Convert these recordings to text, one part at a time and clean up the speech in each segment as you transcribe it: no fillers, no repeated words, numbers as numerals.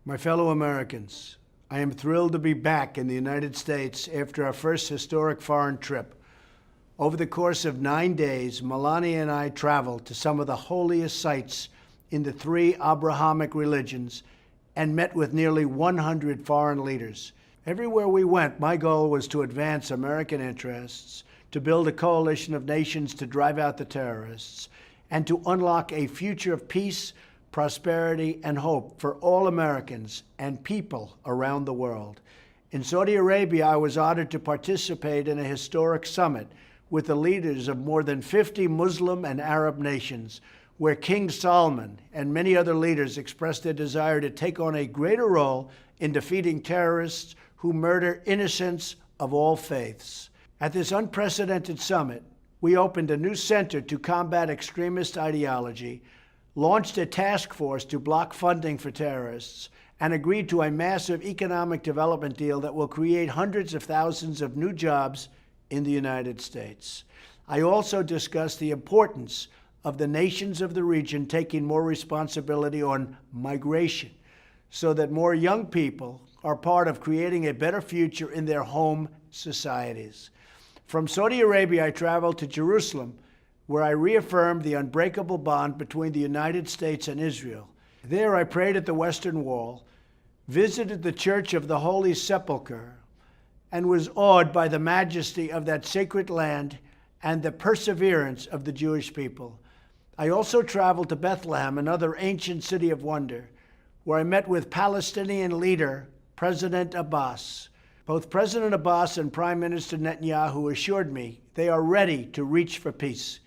My fellow Americans, I am thrilled to be back in the United States after our first historic foreign trip. Over the course of 9 days, Melania and I traveled to some of the holiest sites in the 3 Abrahamic religions and met with nearly 100 foreign leaders. Everywhere we went, my goal was to advance American interests, to build a coalition of nations to drive out the terrorists, and to unlock a future of peace, prosperity, and hope for all Americans and people around the world. In Saudi Arabia, I was honored to participate in a historic summit with the leaders of more than 50 Muslim and Arab nations, where King Salman and many other leaders expressed their desire to take on a greater role in defeating terrorists who murder innocents of all faiths. At this unprecedented summit, we opened a new center to combat extremist ideology, launched a task force to block funding for terrorists, and agreed to a massive economic development deal that will create hundreds of thousands of new jobs in the United States. I also discussed the importance of the nations of the region taking more responsibility on migration so that more young people are part of creating a better future in their home societies. From Saudi Arabia, I traveled to Jerusalem, where I reaffirmed the unbreakable bond between the United States and Israel. There I prayed at the Western Wall, visited the Church of the Holy Sepulchre, and was awed by the majesty of that sacred land and the perseverance of the Jewish people. I also traveled to Bethlehem, another ancient city of wonder, where I met with Palestinian leader President Abbas. Both President Abbas and Prime Minister Netanyahu assured me they are ready to reach for peace.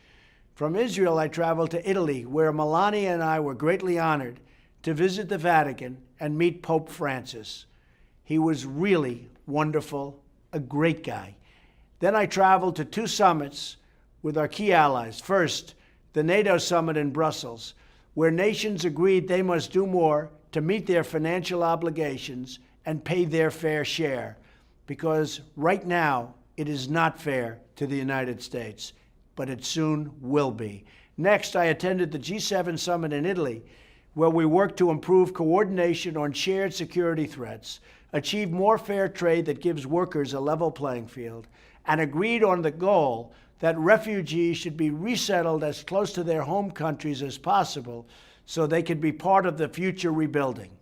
From Israel, I traveled to Italy, where Melania and I were greatly honored to visit the Vatican and meet Pope Francis. He was really wonderful, a great guy. Then I traveled to 2 summits with our key allies. First, the NATO summit in Brussels, where nations agreed they must do more to meet their financial obligations and pay their fair share, because right now it is not fair to the United States, but it soon will be. Next, I attended the G7 summit in Italy, where we worked to improve coordination on shared security threats, achieve more fair trade that gives workers a level playing field, and agreed on the goal that refugees should be resettled as close to their home countries as possible so they could be part of the future rebuilding.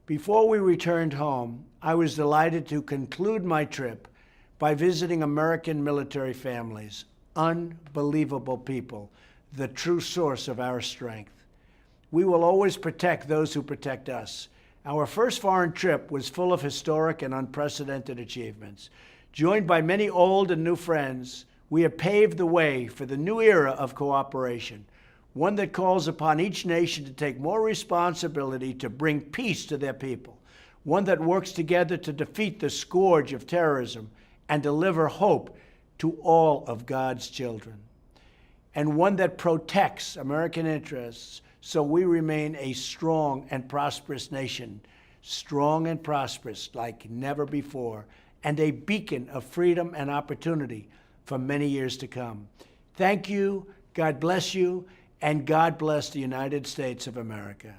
Before we returned home, I was delighted to conclude my trip by visiting American military families. Unbelievable people, the true source of our strength. We will always protect those who protect us. Our first foreign trip was full of historic and unprecedented achievements. Joined by many old and new friends, we have paved the way for the new era of cooperation, one that calls upon each nation to take more responsibility to bring peace to their people, one that works together to defeat the scourge of terrorism and deliver hope to all of God's children, and one that protects American interests so we remain a strong and prosperous nation, strong and prosperous like never before, and a beacon of freedom and opportunity for many years to come. Thank you, God bless you, and God bless the United States of America.